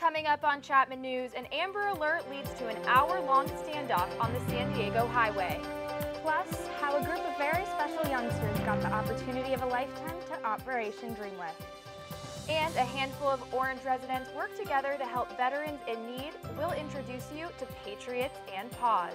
Coming up on Chapman News, an Amber Alert leads to an hour-long standoff on the San Diego highway. Plus, how a group of very special youngsters got the opportunity of a lifetime to Operation Dreamlift. And a handful of Orange residents work together to help veterans in need. We'll introduce you to Patriots and Paws.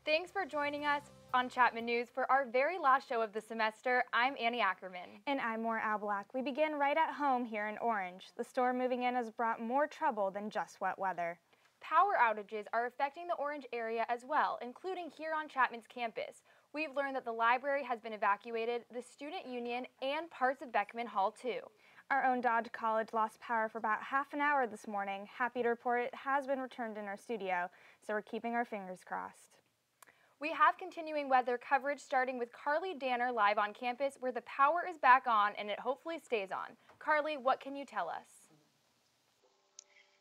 Thanks for joining us on Chapman News for our very last show of the semester. I'm Annie Ackerman. And I'm Albalak. We begin right at home here in Orange. The storm moving in has brought more trouble than just wet weather. Power outages are affecting the Orange area as well, including here on Chapman's campus. We've learned that the library has been evacuated, the student union, and parts of Beckman Hall too. Our own Dodge College lost power for about half an hour this morning. Happy to report it has been returned in our studio, so we're keeping our fingers crossed. We have continuing weather coverage starting with Carly Danner live on campus where the power is back on and it hopefully stays on. Carly, what can you tell us?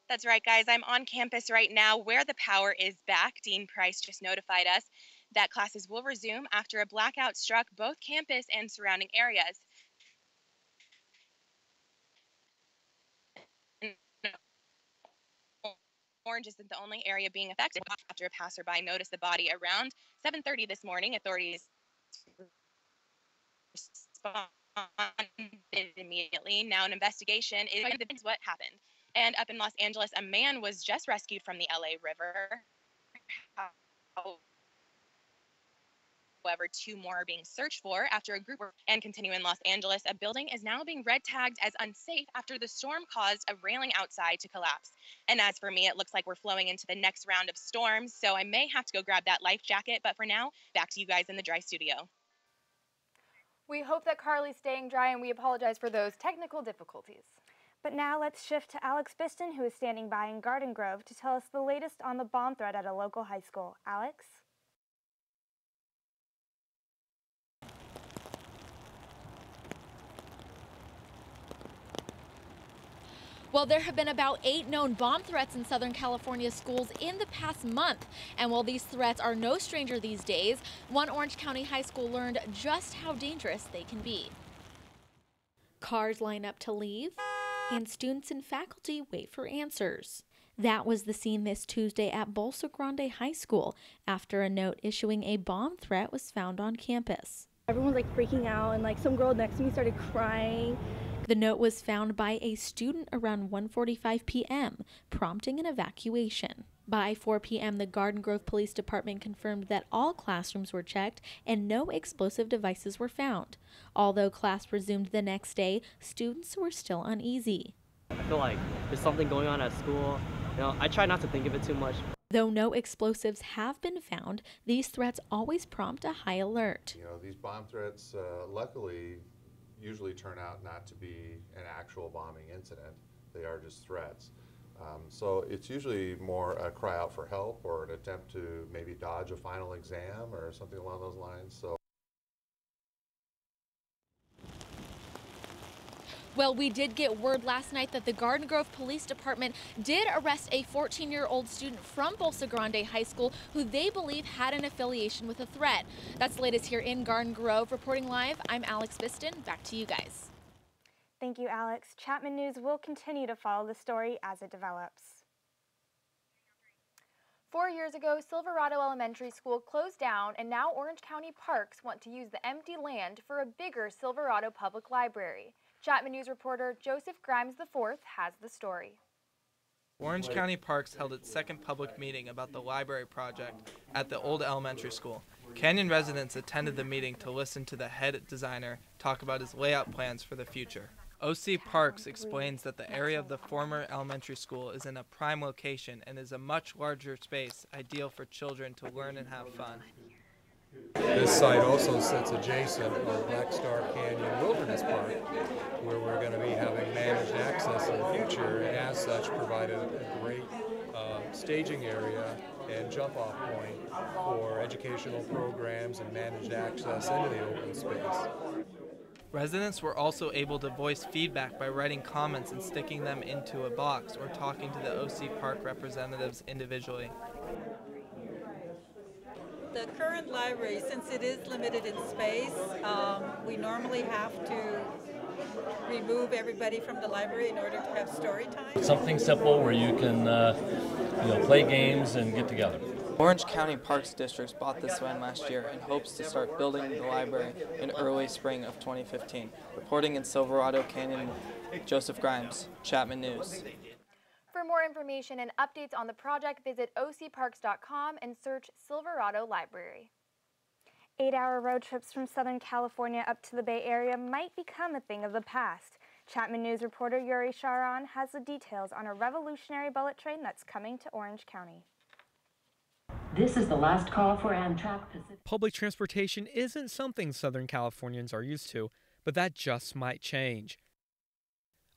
That's right, guys. I'm on campus right now where the power is back. Dean Price just notified us that classes will resume after a blackout struck both campus and surrounding areas. Orange isn't the only area being affected. After a passerby noticed the body around 7:30 this morning, authorities responded immediately. Now an investigation is what happened. And up in Los Angeles, a man was just rescued from the LA River. However, 2 more are being searched for after a group. And continue in Los Angeles, a building is now being red tagged as unsafe after the storm caused a railing outside to collapse. And as for me, it looks like we're flowing into the next round of storms, so I may have to go grab that life jacket. But for now, back to you guys in the dry studio. We hope that Carly's staying dry, and we apologize for those technical difficulties. But now let's shift to Alex Biston, who is standing by in Garden Grove to tell us the latest on the bomb threat at a local high school. Alex? Well, there have been about 8 known bomb threats in Southern California schools in the past month. And while these threats are no stranger these days, one Orange County high school learned just how dangerous they can be. Cars line up to leave, and students and faculty wait for answers. That was the scene this Tuesday at Bolsa Grande High School after a note issuing a bomb threat was found on campus. Everyone was freaking out, and some girl next to me started crying. The note was found by a student around 1:45 p.m., prompting an evacuation. By 4 p.m., the Garden Grove Police Department confirmed that all classrooms were checked and no explosive devices were found. Although class resumed the next day, students were still uneasy. I feel like there's something going on at school. I try not to think of it too much. Though no explosives have been found, these threats always prompt a high alert. These bomb threats, luckily, usually turn out not to be an actual bombing incident. They are just threats. So it's usually more a cry out for help or an attempt to maybe dodge a final exam or something along those lines. Well, we did get word last night that the Garden Grove Police Department did arrest a 14-year-old student from Bolsa Grande High School who they believe had an affiliation with a threat. That's the latest here in Garden Grove. Reporting live, I'm Alex Biston. Back to you guys. Thank you, Alex. Chapman News will continue to follow the story as it develops. 4 years ago, Silverado Elementary School closed down, and now Orange County Parks want to use the empty land for a bigger Silverado Public Library. Chapman News reporter Joseph Grimes IV has the story. Orange County Parks held its second public meeting about the library project at the old elementary school. Canyon residents attended the meeting to listen to the head designer talk about his layout plans for the future. OC Parks explains that the area of the former elementary school is in a prime location and is a much larger space, ideal for children to learn and have fun. This site also sits adjacent to Black Star Canyon Wilderness Park, where we're going to be having managed access in the future, and as such provided a great staging area and jump-off point for educational programs and managed access into the open space. Residents were also able to voice feedback by writing comments and sticking them into a box or talking to the OC Park representatives individually. The current library, since it is limited in space, we normally have to remove everybody from the library in order to have story time. Something simple where you can play games and get together. Orange County Parks Districts bought this land last year and hopes to start building the library in early spring of 2015. Reporting in Silverado Canyon, Joseph Grimes, Chapman News. For more information and updates on the project, visit ocparks.com and search Silverado Library. 8-hour road trips from Southern California up to the Bay Area might become a thing of the past. Chapman News reporter Yuri Sharon has the details on a revolutionary bullet train that's coming to Orange County. This is the last call for Amtrak Pacific. Public transportation isn't something Southern Californians are used to, but that just might change.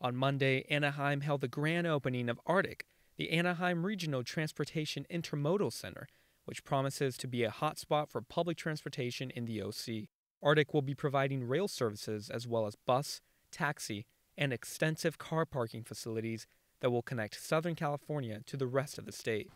On Monday, Anaheim held the grand opening of Arctic, the Anaheim Regional Transportation Intermodal Center, which promises to be a hotspot for public transportation in the OC. Arctic will be providing rail services as well as bus, taxi, and extensive car parking facilities that will connect Southern California to the rest of the state.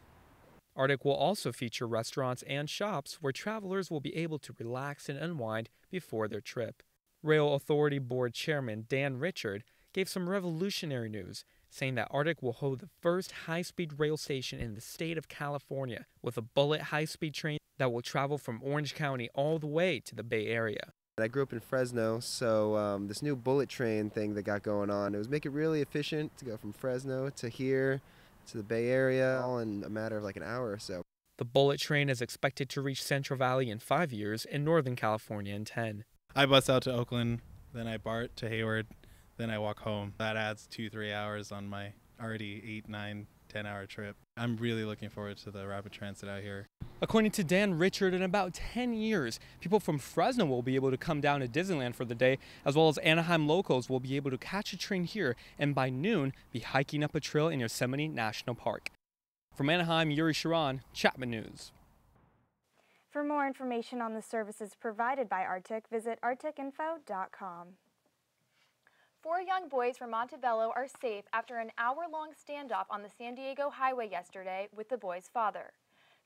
Arctic will also feature restaurants and shops where travelers will be able to relax and unwind before their trip. Rail Authority Board Chairman Dan Richard gave some revolutionary news, saying that Arctic will hold the first high-speed rail station in the state of California with a bullet high-speed train that will travel from Orange County all the way to the Bay Area. I grew up in Fresno, so this new bullet train thing that got going on, it was make it really efficient to go from Fresno to here to the Bay Area all in a matter of like an hour or so. The bullet train is expected to reach Central Valley in 5 years and Northern California in 10. I bus out to Oakland, then I BART to Hayward, then I walk home. That adds 2-3 hours on my already 8, 9, 10-hour trip. I'm really looking forward to the rapid transit out here. According to Dan Richard, in about 10 years, people from Fresno will be able to come down to Disneyland for the day, as well as Anaheim locals will be able to catch a train here and by noon be hiking up a trail in Yosemite National Park. From Anaheim, Yuri Sharon, Chapman News. For more information on the services provided by Arctic, visit arcticinfo.com. 4 young boys from Montebello are safe after an hour-long standoff on the San Diego highway yesterday with the boys' father.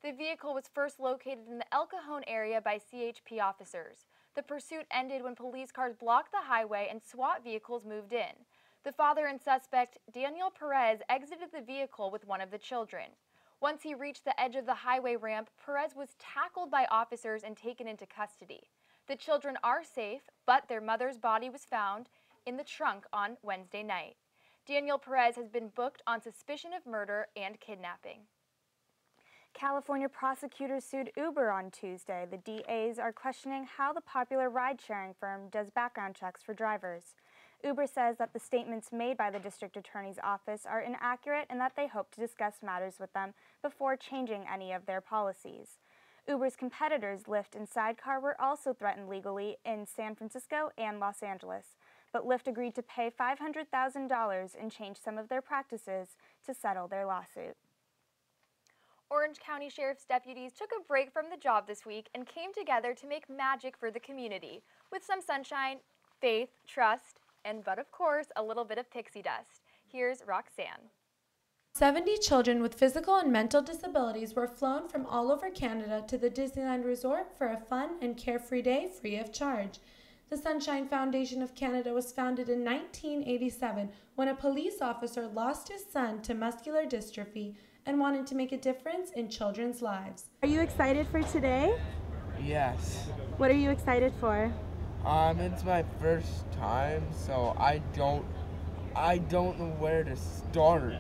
The vehicle was first located in the El Cajon area by CHP officers. The pursuit ended when police cars blocked the highway and SWAT vehicles moved in. The father and suspect, Daniel Perez, exited the vehicle with one of the children. Once he reached the edge of the highway ramp, Perez was tackled by officers and taken into custody. The children are safe, but their mother's body was found in the trunk on Wednesday night. Daniel Perez has been booked on suspicion of murder and kidnapping. California prosecutors sued Uber on Tuesday. The DAs are questioning how the popular ride-sharing firm does background checks for drivers. Uber says that the statements made by the district attorney's office are inaccurate and that they hope to discuss matters with them before changing any of their policies. Uber's competitors, Lyft and Sidecar, were also threatened legally in San Francisco and Los Angeles, but Lyft agreed to pay $500,000 and change some of their practices to settle their lawsuit. Orange County Sheriff's deputies took a break from the job this week and came together to make magic for the community with some sunshine, faith, trust, but of course, a little bit of pixie dust. Here's Roxanne. 70 children with physical and mental disabilities were flown from all over Canada to the Disneyland Resort for a fun and carefree day free of charge. The Sunshine Foundation of Canada was founded in 1987 when a police officer lost his son to muscular dystrophy and wanted to make a difference in children's lives. Are you excited for today? Yes. What are you excited for? It's my first time, so I don't know where to start.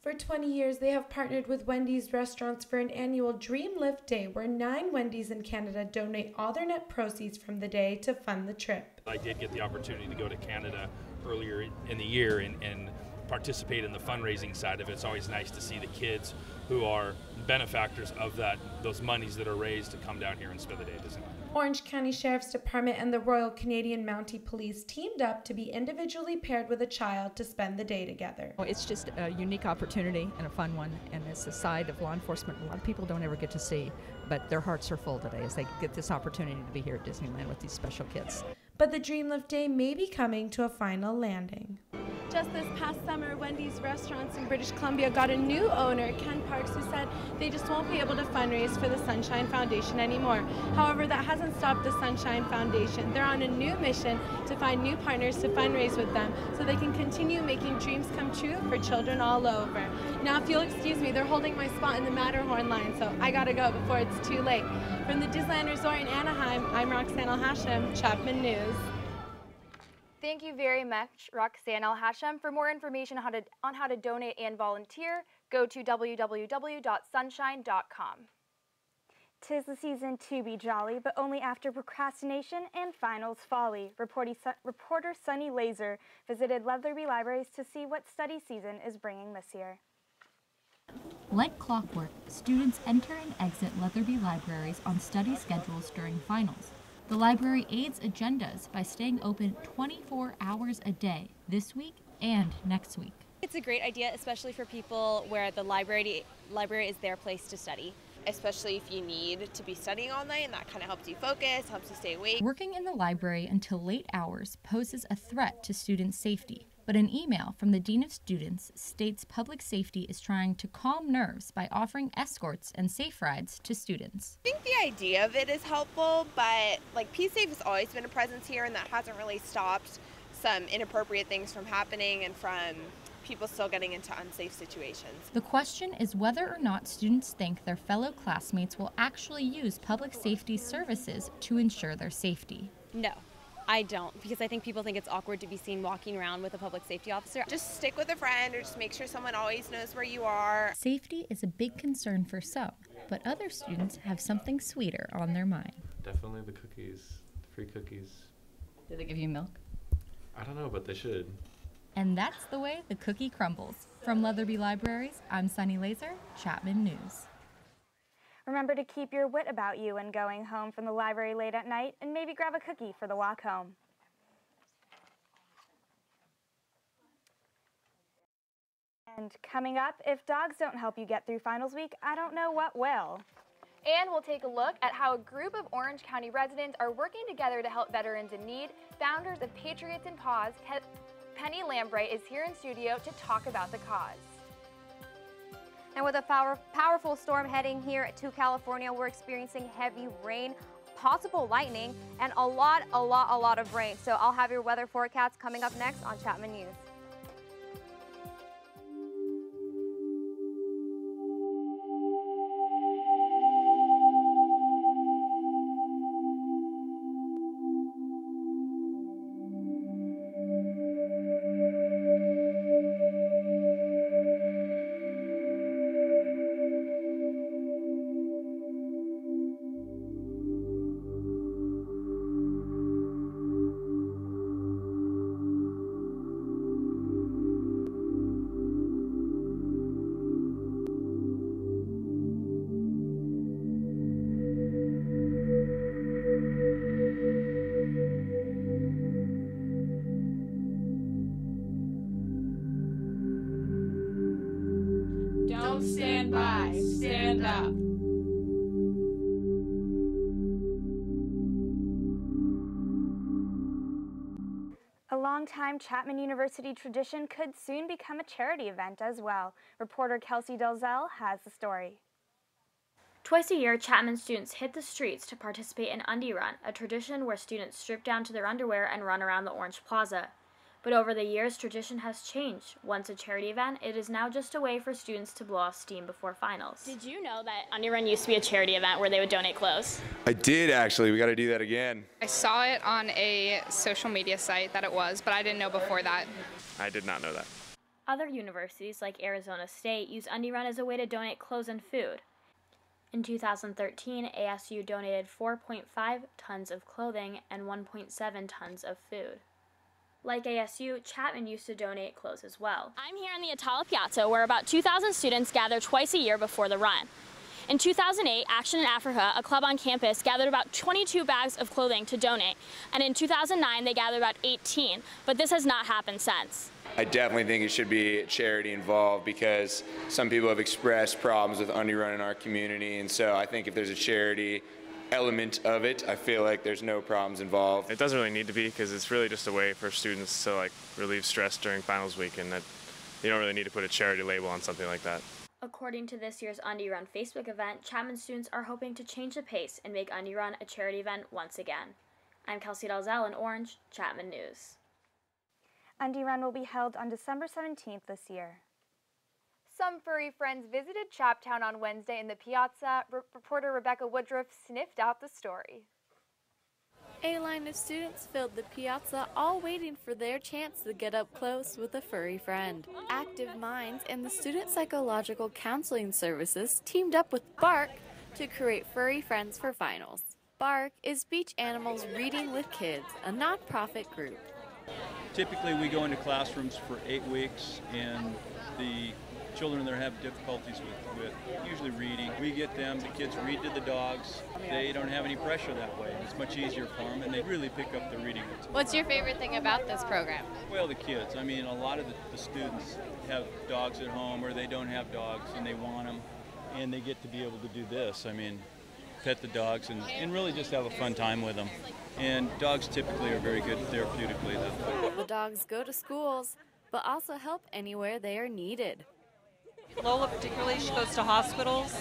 For 20 years, they have partnered with Wendy's restaurants for an annual Dreamlift Day, where 9 Wendy's in Canada donate all their net proceeds from the day to fund the trip. I did get the opportunity to go to Canada earlier in the year and participate in the fundraising side of it. It's always nice to see the kids who are benefactors of those monies that are raised to come down here and spend the day at Disneyland. Orange County Sheriff's Department and the Royal Canadian Mounted Police teamed up to be individually paired with a child to spend the day together. It's just a unique opportunity and a fun one, and it's a side of law enforcement a lot of people don't ever get to see, but their hearts are full today as they get this opportunity to be here at Disneyland with these special kids. But the Dreamlift Day may be coming to a final landing. Just this past summer, Wendy's restaurants in British Columbia got a new owner, Ken Parks, who said they just won't be able to fundraise for the Sunshine Foundation anymore. However, that hasn't stopped the Sunshine Foundation. They're on a new mission to find new partners to fundraise with them so they can continue making dreams come true for children all over. Now, if you'll excuse me, they're holding my spot in the Matterhorn line, so I gotta go before it's too late. From the Disneyland Resort in Anaheim, I'm Roxanne Al-Hashem, Chapman News. Thank you very much, Roxanne Al-Hashem. For more information on how to donate and volunteer, go to www.sunshine.com. 'Tis the season to be jolly, but only after procrastination and finals folly. Reporter Sunny Laser visited Leatherby Libraries to see what study season is bringing this year. Like clockwork, students enter and exit Leatherby Libraries on study schedules during finals. The library aids agendas by staying open 24 hours a day this week and next week. It's a great idea, especially for people where the library is their place to study. Especially if you need to be studying all night, and that kind of helps you focus, helps you stay awake. Working in the library until late hours poses a threat to student safety, but an email from the Dean of Students states public safety is trying to calm nerves by offering escorts and safe rides to students. I think the idea of it is helpful, but P-Safe has always been a presence here, and that hasn't really stopped some inappropriate things from happening and from people still getting into unsafe situations. The question is whether or not students think their fellow classmates will actually use public safety services to ensure their safety. No, I don't, because I think people think it's awkward to be seen walking around with a public safety officer. Just stick with a friend or just make sure someone always knows where you are. Safety is a big concern for some, but other students have something sweeter on their mind. Definitely the cookies, the free cookies. Do they give you milk? I don't know, but they should. And that's the way the cookie crumbles. From Leatherby Libraries, I'm Sunny Laser, Chapman News. Remember to keep your wit about you when going home from the library late at night, and maybe grab a cookie for the walk home. And coming up, if dogs don't help you get through finals week, I don't know what will. And we'll take a look at how a group of Orange County residents are working together to help veterans in need. Founders of Patriots and Paws, Penny Lambright, is here in studio to talk about the cause. And with a powerful storm heading here to California, we're experiencing heavy rain, possible lightning, and a lot of rain. So I'll have your weather forecast coming up next on Chapman News. Don't stand by, stand up. A longtime Chapman University tradition could soon become a charity event as well. Reporter Kelsey Delzell has the story. Twice a year, Chapman students hit the streets to participate in Undie Run, a tradition where students strip down to their underwear and run around the Orange Plaza. But over the years, tradition has changed. Once a charity event, it is now just a way for students to blow off steam before finals. Did you know that Undie Run used to be a charity event where they would donate clothes? I did, actually. We got to do that again. I saw it on a social media site that it was, but I didn't know before that. I did not know that. Other universities, like Arizona State, use Undie Run as a way to donate clothes and food. In 2013, ASU donated 4.5 tons of clothing and 1.7 tons of food. Like ASU, Chapman used to donate clothes as well. I'm here on the Atala Piazza, where about 2,000 students gather twice a year before the run. In 2008, Action in Africa, a club on campus, gathered about 22 bags of clothing to donate, and in 2009 they gathered about 18, but this has not happened since. I definitely think it should be charity involved because some people have expressed problems with Undie Run in our community, and so I think if there's a charity element of it, I feel like there's no problems involved. It doesn't really need to be because it's really just a way for students to relieve stress during finals week, and that you don't really need to put a charity label on something like that. According to this year's Undie Run Facebook event, Chapman students are hoping to change the pace and make Undie Run a charity event once again. I'm Kelsey Dalzell in Orange, Chapman News. Undie Run will be held on December 17th this year. Some furry friends visited Chaptown on Wednesday in the Piazza. Reporter Rebecca Woodruff sniffed out the story. A line of students filled the piazza, all waiting for their chance to get up close with a furry friend. Active Minds and the Student Psychological Counseling Services teamed up with Bark to create Furry Friends for Finals. Bark is Speech Animals Reading with Kids, a nonprofit group. Typically we go into classrooms for 8 weeks, and the children that have difficulties with usually reading, we get them, the kids read to the dogs. They don't have any pressure that way. It's much easier for them, and they really pick up the reading. What's your favorite thing about this program? Well, the kids. I mean, a lot of the students have dogs at home, or they don't have dogs and they want them, and they get to be able to do this. I mean, pet the dogs and really just have a fun time with them. And dogs typically are very good therapeutically. The dogs go to schools, but also help anywhere they are needed. Lola particularly, she goes to hospitals,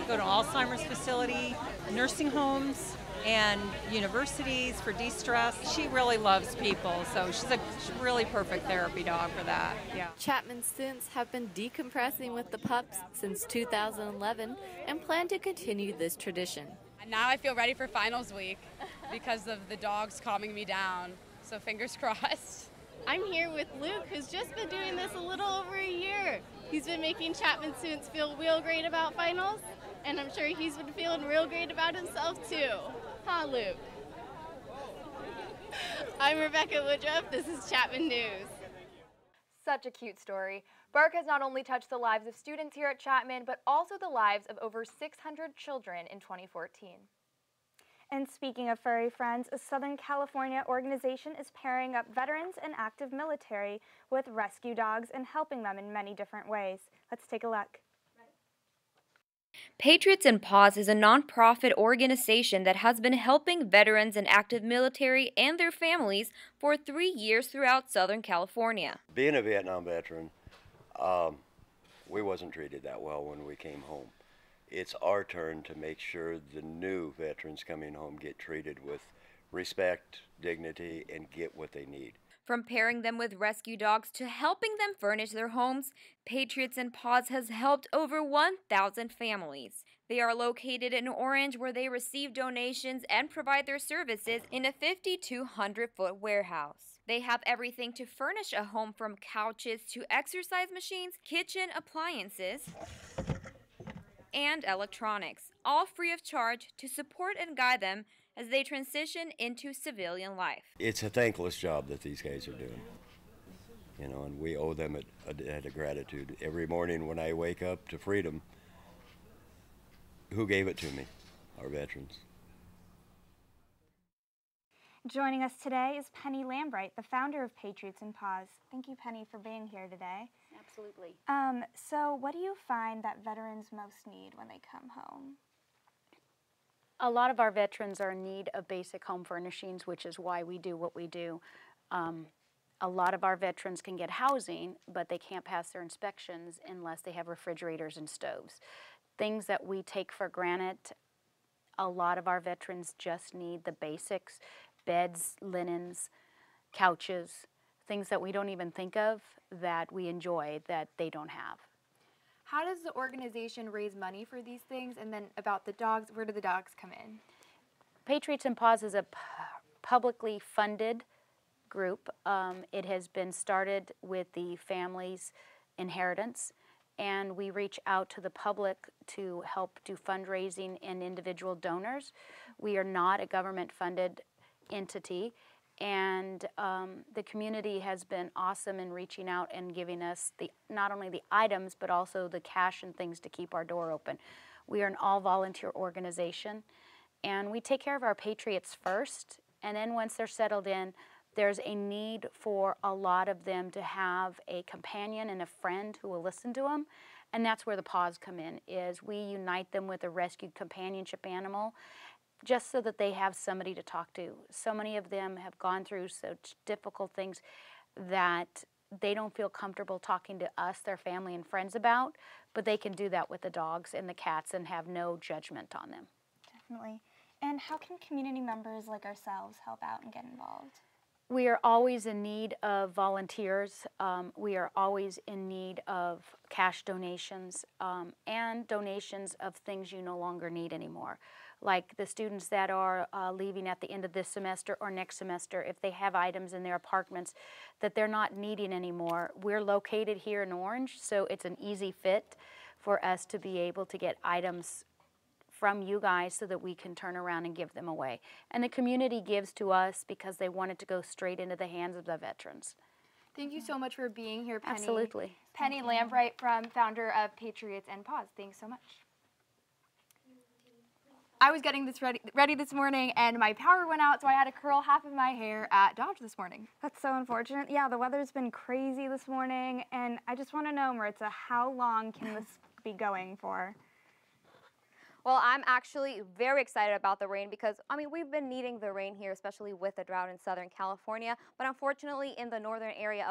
go to Alzheimer's facility, nursing homes, and universities for de-stress. She really loves people, so she's a really perfect therapy dog for that. Yeah. Chapman students have been decompressing with the pups since 2011 and plan to continue this tradition. Now I feel ready for finals week because of the dogs calming me down, so fingers crossed. I'm here with Luke, who's just been doing this a little over a year. He's been making Chapman students feel real great about finals, and I'm sure he's been feeling real great about himself too. Huh, Luke? I'm Rebecca Woodruff. This is Chapman News. Such a cute story. Bark has not only touched the lives of students here at Chapman, but also the lives of over 600 children in 2014. And speaking of furry friends, a Southern California organization is pairing up veterans and active military with rescue dogs and helping them in many different ways. Let's take a look. Patriots and Paws is a nonprofit organization that has been helping veterans and active military and their families for 3 years throughout Southern California. Being a Vietnam veteran, we wasn't treated that well when we came home. It's our turn to make sure the new veterans coming home get treated with respect, dignity, and get what they need. From pairing them with rescue dogs to helping them furnish their homes, Patriots and Paws has helped over 1,000 families. They are located in Orange, where they receive donations and provide their services in a 5,200-foot warehouse. They have everything to furnish a home, from couches to exercise machines, kitchen appliances, and electronics, all free of charge to support and guide them as they transition into civilian life. It's a thankless job that these guys are doing, you know, and we owe them a debt of gratitude. Every morning when I wake up to freedom, who gave it to me? Our veterans. Joining us today is Penny Lambright, the founder of Patriots and Paws. Thank you, Penny, for being here today. Absolutely. So what do you find that veterans most need when they come home? A lot of our veterans are in need of basic home furnishings, which is why we do what we do. A lot of our veterans can get housing, but they can't pass their inspections unless they have refrigerators and stoves. Things that we take for granted, a lot of our veterans just need the basics: beds, linens, couches, things that we don't even think of that we enjoy that they don't have. How does the organization raise money for these things? And then about the dogs, where do the dogs come in? Patriots and Paws is a publicly funded group. It has been started with the family's inheritance, and we reach out to the public to help do fundraising and individual donors. We are not a government-funded entity. And the community has been awesome in reaching out and giving us not only the items, but also the cash and things to keep our door open. We are an all-volunteer organization, and we take care of our Patriots first, and then once they're settled in, there's a need for a lot of them to have a companion and a friend who will listen to them, and that's where the Paws come in, is we unite them with a rescued companionship animal, just so that they have somebody to talk to. So many of them have gone through such difficult things that they don't feel comfortable talking to us, their family and friends about, but they can do that with the dogs and the cats and have no judgment on them. Definitely. And how can community members like ourselves help out and get involved? We are always in need of volunteers. We are always in need of cash donations and donations of things you no longer need anymore. Like the students that are leaving at the end of this semester or next semester, if they have items in their apartments that they're not needing anymore. We're located here in Orange, so it's an easy fit for us to be able to get items from you guys so that we can turn around and give them away. And the community gives to us because they want it to go straight into the hands of the veterans. Thank you so much for being here, Penny. Absolutely. Penny Lambright, founder of Patriots and Paws. Thanks so much. I was getting this ready this morning, and my power went out, so I had to curl half of my hair at Dodge this morning. That's so unfortunate. Yeah, the weather's been crazy this morning, and I just want to know, Maritza, how long can this be going for? Well, I'm actually very excited about the rain because, I mean, we've been needing the rain here, especially with the drought in Southern California. But unfortunately, in the northern area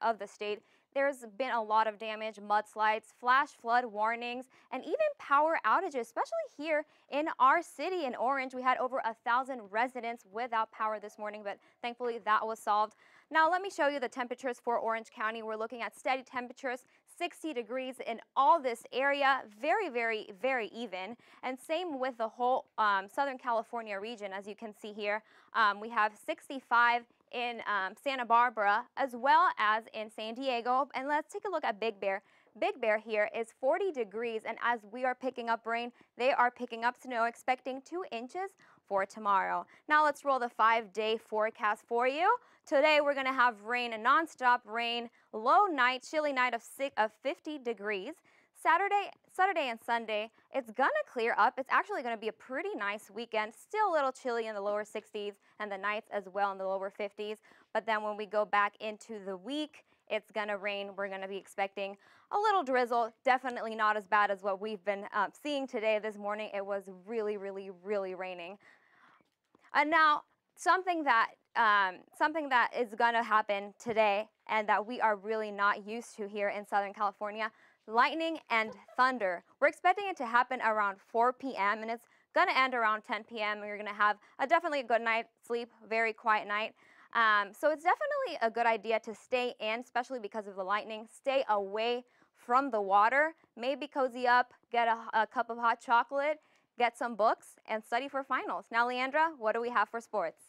of the state, there's been a lot of damage, mudslides, flash flood warnings, and even power outages, especially here in our city in Orange. We had over 1,000 residents without power this morning, but thankfully that was solved. Now let me show you the temperatures for Orange County. We're looking at steady temperatures, 60 degrees in all this area, very, very, very even. And same with the whole Southern California region, as you can see here. We have 65 in Santa Barbara, as well as in San Diego. And let's take a look at Big Bear. Big Bear here is 40 degrees, and as we are picking up rain, they are picking up snow, expecting 2 inches for tomorrow. Now let's roll the 5-day forecast for you. Today we're going to have rain, a non-stop rain, low night, chilly night of 50 degrees. Saturday and Sunday, it's going to clear up. It's actually going to be a pretty nice weekend. Still a little chilly in the lower 60s and the nights as well in the lower 50s. But then when we go back into the week, it's going to rain. We're going to be expecting a little drizzle. Definitely not as bad as what we've been seeing today. This morning, it was really, really, really raining. And now, something that is going to happen today and that we are really not used to here in Southern California, lightning and thunder. We're expecting it to happen around 4 p.m. and it's going to end around 10 p.m. and you're going to have definitely a good night's sleep, very quiet night. So it's definitely a good idea to stay in, especially because of the lightning. Stay away from the water. Maybe cozy up, get a cup of hot chocolate, get some books, and study for finals. Now, Leandra, what do we have for sports?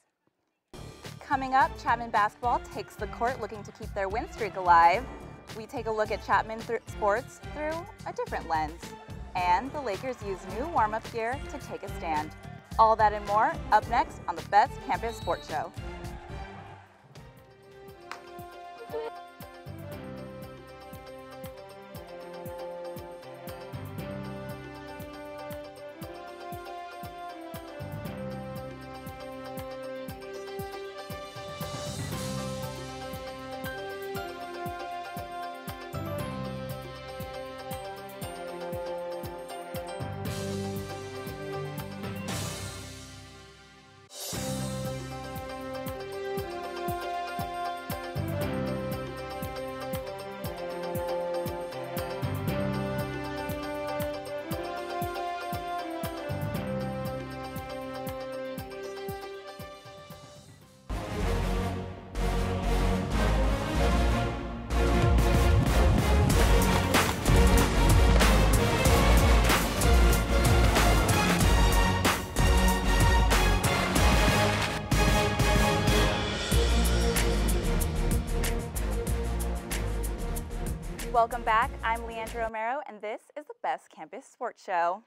Coming up, Chapman basketball takes the court looking to keep their win streak alive. We take a look at Chapman sports through a different lens. And the Lakers use new warm-up gear to take a stand. All that and more up next on the Best Campus Sports Show. Welcome back. I'm Leandra Romero, and this is the Best Campus Sports Show.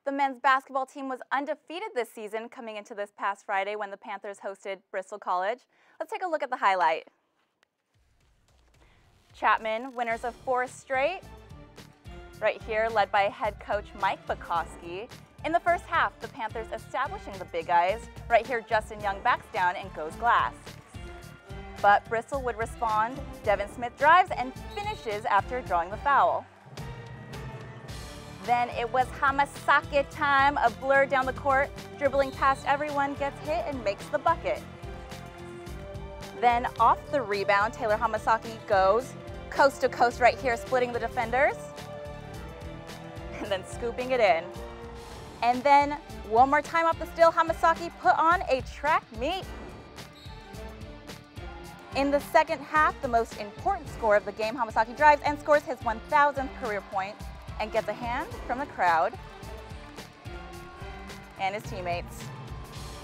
The men's basketball team was undefeated this season coming into this past Friday when the Panthers hosted Bristol College. Let's take a look at the highlight. Chapman, winners of 4 straight, right here led by head coach Mike Bukowski. In the first half, the Panthers establishing the big guys. Right here, Justin Young backs down and goes glass. But Bristol would respond. Devin Smith drives and finishes after drawing the foul. Then it was Hamasaki time, a blur down the court, dribbling past everyone, gets hit and makes the bucket. Then off the rebound, Taylor Hamasaki goes coast to coast right here, splitting the defenders, and then scooping it in. And then one more time off the steal, Hamasaki put on a track meet. In the second half, the most important score of the game, Hamasaki drives and scores his 1,000th career point and gets a hand from the crowd and his teammates.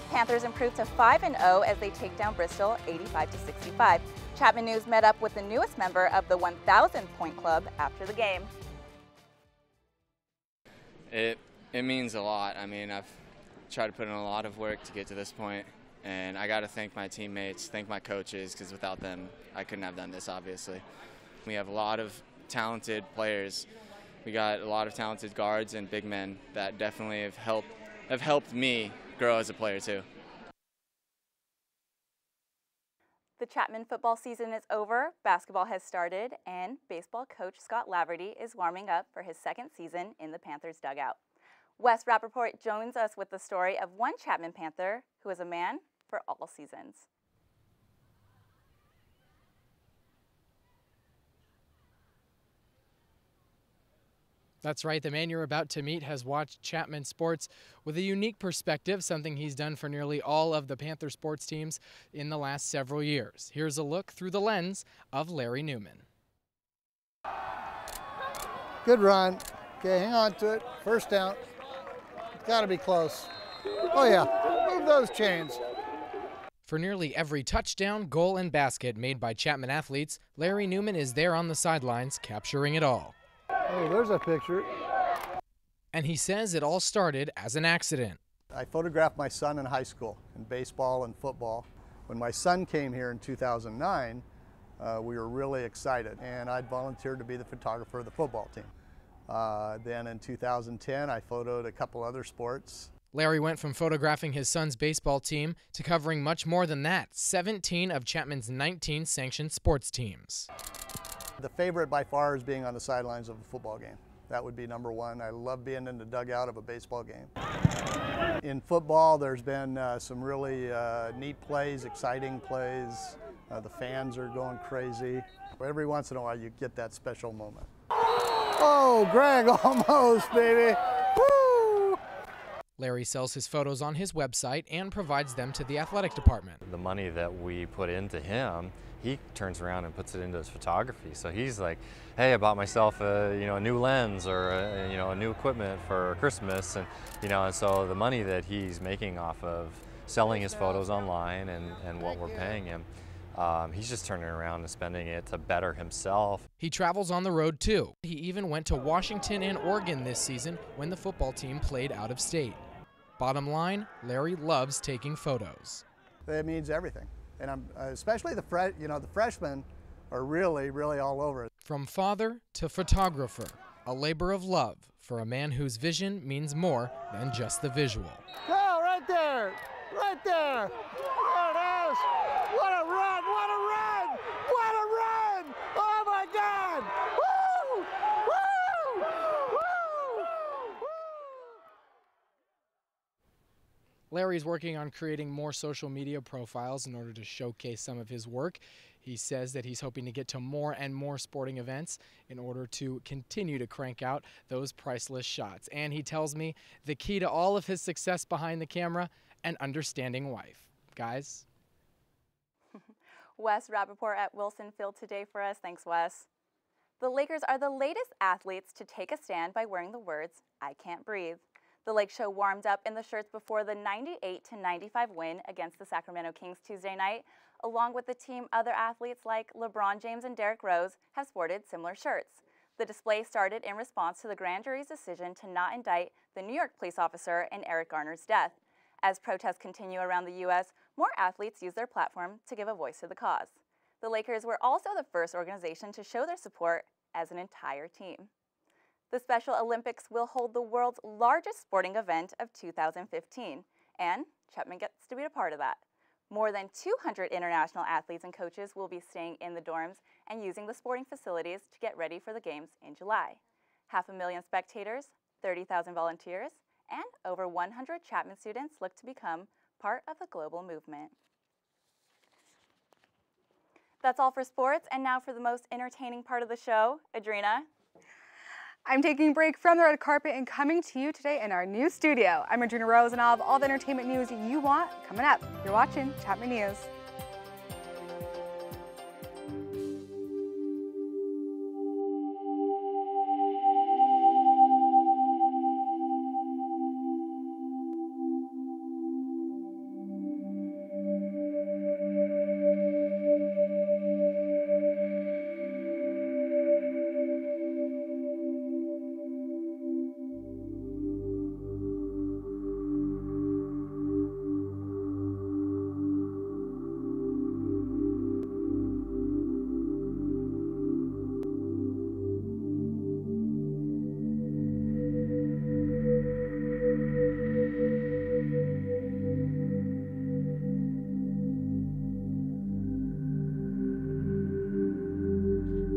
Panthers improved to 5-0 as they take down Bristol 85-65. Chapman News met up with the newest member of the 1,000-point club after the game. It means a lot. I mean, I've tried to put in a lot of work to get to this point, and I got to thank my teammates, thank my coaches, because without them, I couldn't have done this, obviously. We have a lot of talented players. We got a lot of talented guards and big men that definitely have helped me grow as a player too. The Chapman football season is over, basketball has started, and baseball coach Scott Laverty is warming up for his second season in the Panthers dugout. Wes Rapaport joins us with the story of one Chapman Panther who is a man for all seasons. That's right, the man you're about to meet has watched Chapman sports with a unique perspective, something he's done for nearly all of the Panther sports teams in the last several years. Here's a look through the lens of Larry Newman. Good run. Okay, hang on to it. First down. It's got to be close. Oh yeah, move those chains. For nearly every touchdown, goal, and basket made by Chapman athletes, Larry Newman is there on the sidelines, capturing it all. Oh, there's a picture. And he says it all started as an accident. I photographed my son in high school in baseball and football. When my son came here in 2009, we were really excited, and I'd volunteered to be the photographer of the football team. Then in 2010, I photoed a couple other sports. Larry went from photographing his son's baseball team to covering much more than that, 17 of Chapman's 19 sanctioned sports teams. The favorite by far is being on the sidelines of a football game. That would be number one. I love being in the dugout of a baseball game. In football, there's been some really neat plays, exciting plays. The fans are going crazy. Every once in a while, you get that special moment. Oh, Greg, almost, baby. Woo! Larry sells his photos on his website and provides them to the athletic department. The money that we put into him, he turns around and puts it into his photography. So he's like, hey, I bought myself a new lens or a new equipment for Christmas, and so the money that he's making off of selling his photos online and what we're paying him, he's just turning around and spending it to better himself. He travels on the road too. He even went to Washington and Oregon this season when the football team played out of state. Bottom line, Larry loves taking photos. It means everything. And especially the freshmen are really, really all over it. From father to photographer, a labor of love for a man whose vision means more than just the visual. Go right there, right there. There it is. What a run, what a run, what a run. Oh my God. Woo! Woo! Woo! Larry's working on creating more social media profiles in order to showcase some of his work. He says that he's hoping to get to more and more sporting events in order to continue to crank out those priceless shots. And he tells me the key to all of his success behind the camera, an understanding wife. Guys? Wes Rapaport at Wilson Field today for us. Thanks, Wes. The Lakers are the latest athletes to take a stand by wearing the words, "I can't breathe." The Lake Show warmed up in the shirts before the 98-95 win against the Sacramento Kings Tuesday night. Along with the team, other athletes like LeBron James and Derrick Rose have sported similar shirts. The display started in response to the grand jury's decision to not indict the New York police officer, and Eric Garner's death. As protests continue around the U.S., more athletes use their platform to give a voice to the cause. The Lakers were also the first organization to show their support as an entire team. The Special Olympics will hold the world's largest sporting event of 2015, and Chapman gets to be a part of that. More than 200 international athletes and coaches will be staying in the dorms and using the sporting facilities to get ready for the games in July. 500,000 spectators, 30,000 volunteers, and over 100 Chapman students look to become part of the global movement. That's all for sports, and now for the most entertaining part of the show, Adrina. I'm taking a break from the red carpet and coming to you today in our new studio. I'm AdrinaRose, and I'll have all the entertainment news you want coming up. You're watching Chapman News.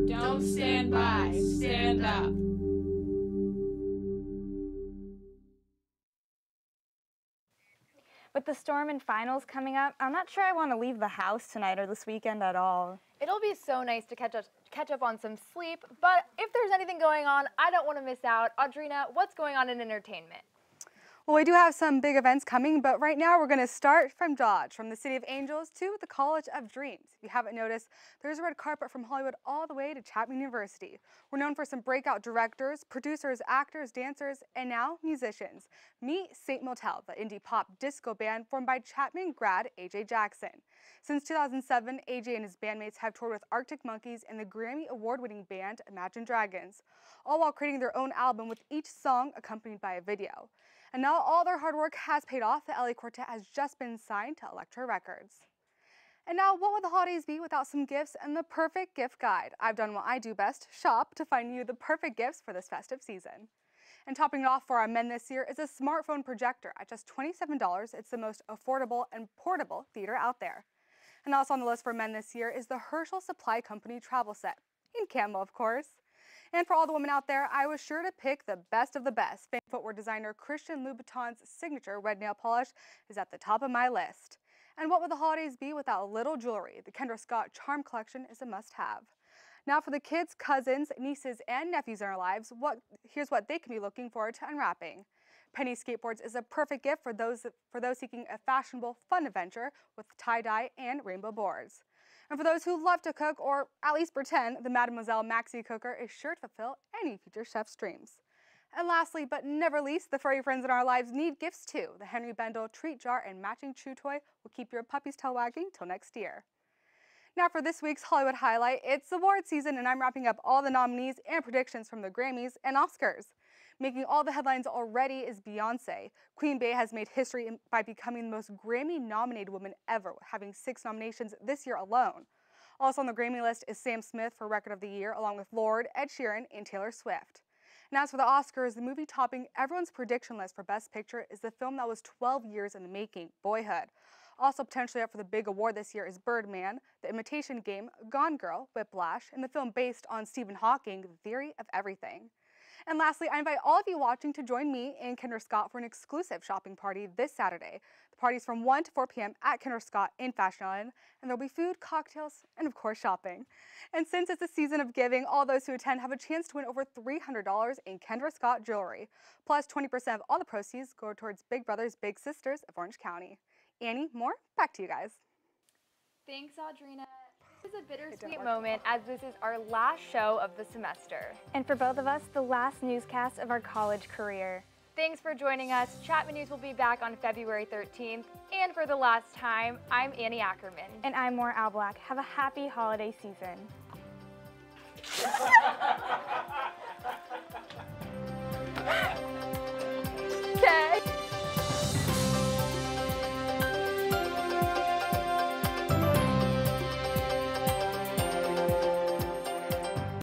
Don't stand by, stand up. With the storm and finals coming up, I'm not sure I want to leave the house tonight or this weekend at all. It'll be so nice to catch up on some sleep, but if there's anything going on, I don't want to miss out. Adrina, what's going on in entertainment? Well, we do have some big events coming, but right now we're going to start from Dodge, from the City of Angels to the College of Dreams. If you haven't noticed, there's a red carpet from Hollywood all the way to Chapman University. We're known for some breakout directors, producers, actors, dancers, and now musicians. Meet Saint Motel, the indie pop disco band formed by Chapman grad AJ Jackson. Since 2007, AJ and his bandmates have toured with Arctic Monkeys and the Grammy award-winning band Imagine Dragons, all while creating their own album with each song accompanied by a video. And now all their hard work has paid off. The LA Quartet has just been signed to Elektra Records. And now, what would the holidays be without some gifts and the perfect gift guide? I've done what I do best, shop, to find you the perfect gifts for this festive season. And topping it off for our men this year is a smartphone projector at just $27. It's the most affordable and portable theater out there. And also on the list for men this year is the Herschel Supply Company travel set, in camo of course. And for all the women out there, I was sure to pick the best of the best. Famed footwear designer Christian Louboutin's signature red nail polish is at the top of my list. And what would the holidays be without little jewelry? The Kendra Scott Charm Collection is a must-have. Now for the kids, cousins, nieces, and nephews in our lives, here's what they can be looking forward to unwrapping. Penny Skateboards is a perfect gift for those seeking a fashionable, fun adventure with tie-dye and rainbow boards. And for those who love to cook, or at least pretend, the Mademoiselle Maxi Cooker is sure to fulfill any future chef's dreams. And lastly, but never least, the furry friends in our lives need gifts too. The Henry Bendel treat jar and matching chew toy will keep your puppy's tail wagging till next year. Now for this week's Hollywood highlight, it's award season, and I'm wrapping up all the nominees and predictions from the Grammys and Oscars. Making all the headlines already is Beyoncé. Queen Bey has made history by becoming the most Grammy-nominated woman ever, having 6 nominations this year alone. Also on the Grammy list is Sam Smith for Record of the Year, along with Lorde, Ed Sheeran, and Taylor Swift. And as for the Oscars, the movie topping everyone's prediction list for Best Picture is the film that was 12 years in the making, Boyhood. Also potentially up for the big award this year is Birdman, The Imitation Game, Gone Girl, Whiplash, and the film based on Stephen Hawking, The Theory of Everything. And lastly, I invite all of you watching to join me and Kendra Scott for an exclusive shopping party this Saturday. The party's from 1 to 4 p.m. at Kendra Scott in Fashion Island, and there'll be food, cocktails, and of course shopping. And since it's a season of giving, all those who attend have a chance to win over $300 in Kendra Scott jewelry. Plus 20% of all the proceeds go towards Big Brothers Big Sisters of Orange County. Annie, more, back to you guys. Thanks, Adrina. This is a bittersweet moment as this is our last show of the semester. And for both of us, the last newscast of our college career. Thanks for joining us. Chapman News will be back on February 13th. And for the last time, I'm Annie Ackerman. And I'm More Albalak. Have a happy holiday season. Okay.